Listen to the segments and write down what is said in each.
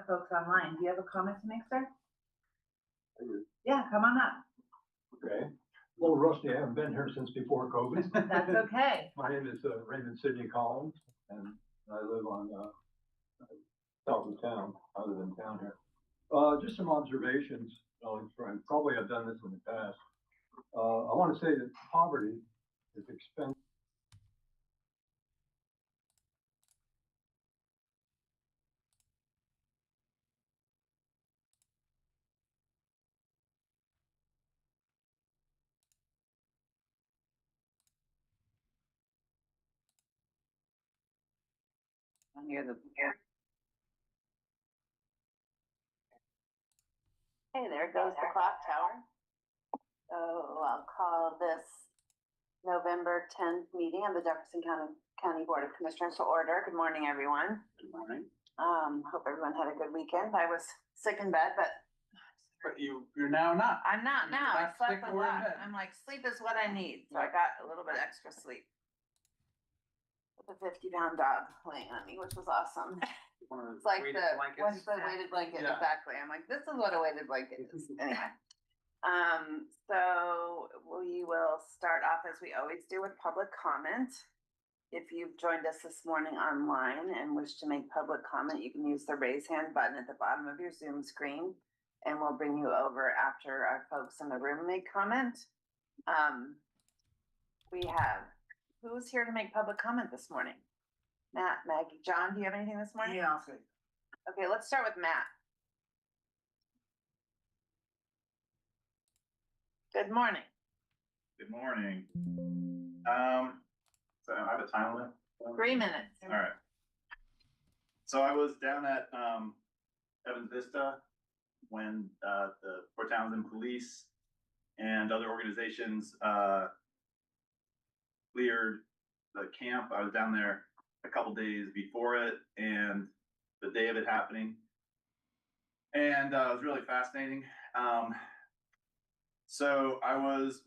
the folks online. Do you have a comment to make, sir? I do. Yeah, come on up. Okay. A little rusty. I haven't been here since before COVID. That's okay. My name is Raymond Sidney Collins, and I live on south of town. I live in town here. Just some observations. Probably I've done this in the past. I want to say that poverty is expensive. I hear the. Hey, there goes the clock tower. So I'll call this November 10th meeting of the Jefferson County Board of Commissioners to order. Good morning, everyone. Good morning. Hope everyone had a good weekend. I was sick in bed, but You're now not. I'm not now. I You're not slept sick a or in lot. bed. I'm like, sleep is what I need. So I got a little bit extra sleep. With a 50-pound dog laying on me, which was awesome. It's like what's the weighted blanket? Yeah. Exactly. I'm like, this is what a weighted blanket is. Anyway. So we will start off as we always do with public comment. If you've joined us this morning online and wish to make public comment, you can use the raise hand button at the bottom of your Zoom screen, and we'll bring you over after our folks in the room make comment. We have, who's here to make public comment this morning? Matt, Maggie, John, do you have anything this morning? Yeah, I'll say. Okay, let's start with Matt. Good morning. Good morning. So I have a time limit. 3 minutes. All right. So I was down at Vista when the Port Townsend Police and other organizations cleared the camp. I was down there a couple days before it and the day of it happening, and it was really fascinating. So I was,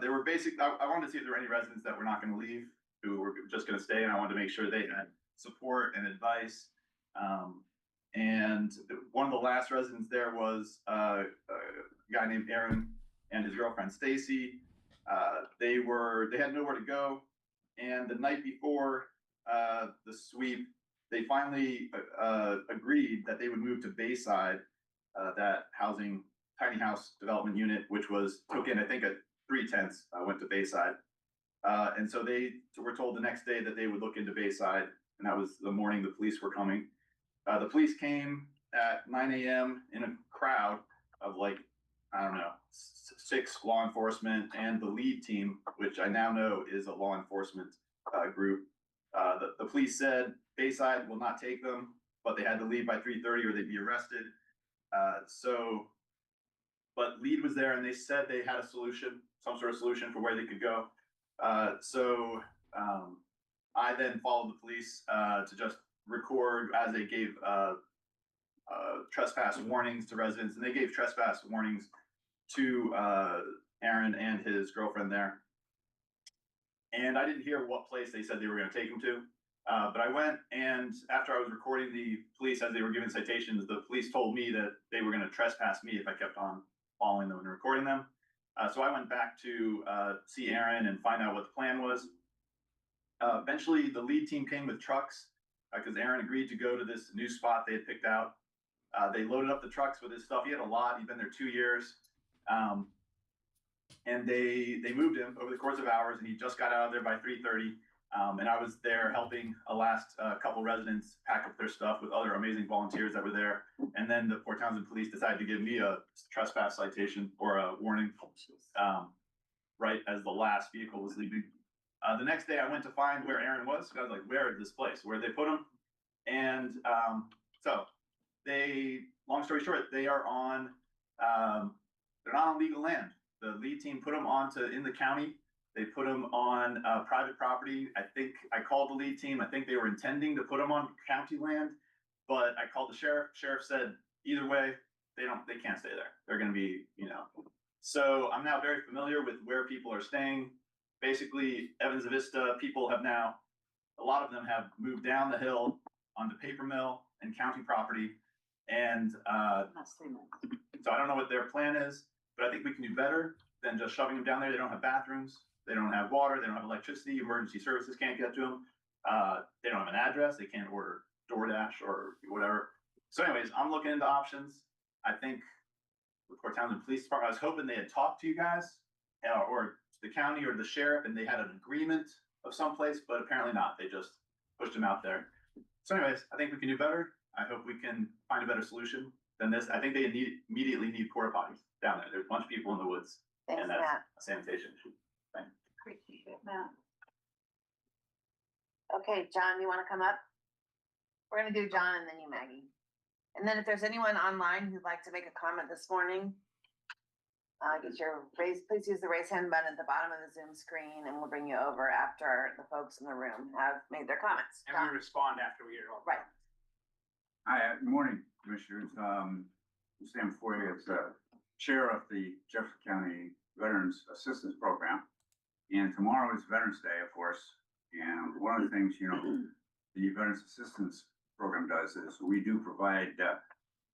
they were basically, I wanted to see if there were any residents that were not going to leave, who were just going to stay, and I wanted to make sure they had support and advice. And one of the last residents there was a guy named Aaron and his girlfriend Stacy. They had nowhere to go, and the night before the sweep, they finally agreed that they would move to Bayside, that tiny house development unit, which took in, I think, 3/10 went to Bayside. And so they were told the next day that they would look into Bayside, and that was the morning the police were coming. The police came at 9 a.m. in a crowd of like, I don't know, 6 law enforcement and the lead team, which I now know is a law enforcement group. The police said Bayside will not take them, but they had to leave by 3:30 or they'd be arrested. But lead was there, and they said they had a solution, some sort of solution for where they could go. So I then followed the police to just record as they gave trespass warnings to residents, and they gave trespass warnings to Aaron and his girlfriend there. And I didn't hear what place they said they were going to take him to. But I went, and after I was recording the police as they were giving citations, the police told me that they were going to trespass me if I kept on following them and recording them. So I went back to see Aaron and find out what the plan was. Eventually, the lead team came with trucks because Aaron agreed to go to this new spot they had picked out. They loaded up the trucks with his stuff. He had a lot. He'd been there 2 years. And they moved him over the course of hours, and he just got out of there by 3:30. And I was there helping a last couple residents pack up their stuff with other amazing volunteers that were there. And then the Port Townsend Police decided to give me a trespass citation or a warning right as the last vehicle was leaving. The next day I went to find where Aaron was. I was like, where is this place? Where'd they put him? And so long story short, they are on, they're not on legal land. The lead team put them in the county. They put them on private property. I think I called the lead team. I think they were intending to put them on county land, but I called the sheriff. Sheriff said, either way, they can't stay there. They're going to be, So I'm now very familiar with where people are staying. Basically, Evans Vista people have now, a lot of them have moved down the hill onto paper mill and county property. And, That's 3 minutes. so I don't know what their plan is, but I think we can do better than just shoving them down there. They don't have bathrooms, they don't have water, they don't have electricity, emergency services can't get to them. They don't have an address, they can't order DoorDash or whatever. So anyways, I'm looking into options. I think with Port Townsend Police Department, I was hoping they had talked to you guys, or the county or the sheriff, and they had an agreement of someplace, but apparently not. They just pushed them out there. So anyways, I think we can do better. I hope we can find a better solution than this. I think they immediately need porta potties down there. There's a bunch of people in the woods, Thanks, and that's Matt. a sanitation issue. Appreciate it, Matt. Okay, John, you wanna come up? We're gonna do John and then you, Maggie. And then if there's anyone online who'd like to make a comment this morning, please use the raise hand button at the bottom of the Zoom screen and we'll bring you over after the folks in the room have made their comments. And John? we respond after we hear all. Right. Hi, good morning, Commissioners. I'm Sam Foy, as Chair of the Jefferson County Veterans Assistance Program. And tomorrow is Veterans Day, of course. And one of the things, the Veterans Assistance Program does is we do provide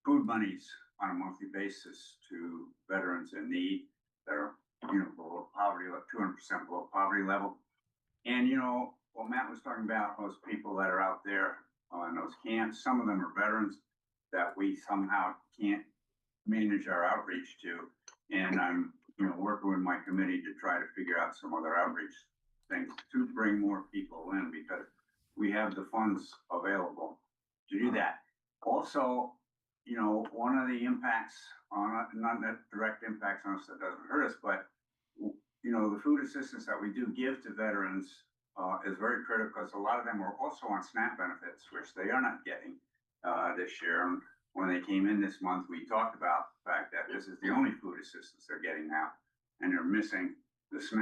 food monies on a monthly basis to veterans in need that are, below poverty, 200% below poverty level. And, what Matt was talking about, those people that are out there in those camps, some of them are veterans that we somehow can't manage our outreach to. And I'm, working with my committee to try to figure out some other outreach things to bring more people in, because we have the funds available to do that. Also, one of the impacts on, not that direct impacts on us that doesn't hurt us, but the food assistance that we do give to veterans is very critical, because a lot of them are also on SNAP benefits, which they are not getting this year. And when they came in this month, we talked about the fact that this is the only food assistance they're getting now, and they're missing the SNAP.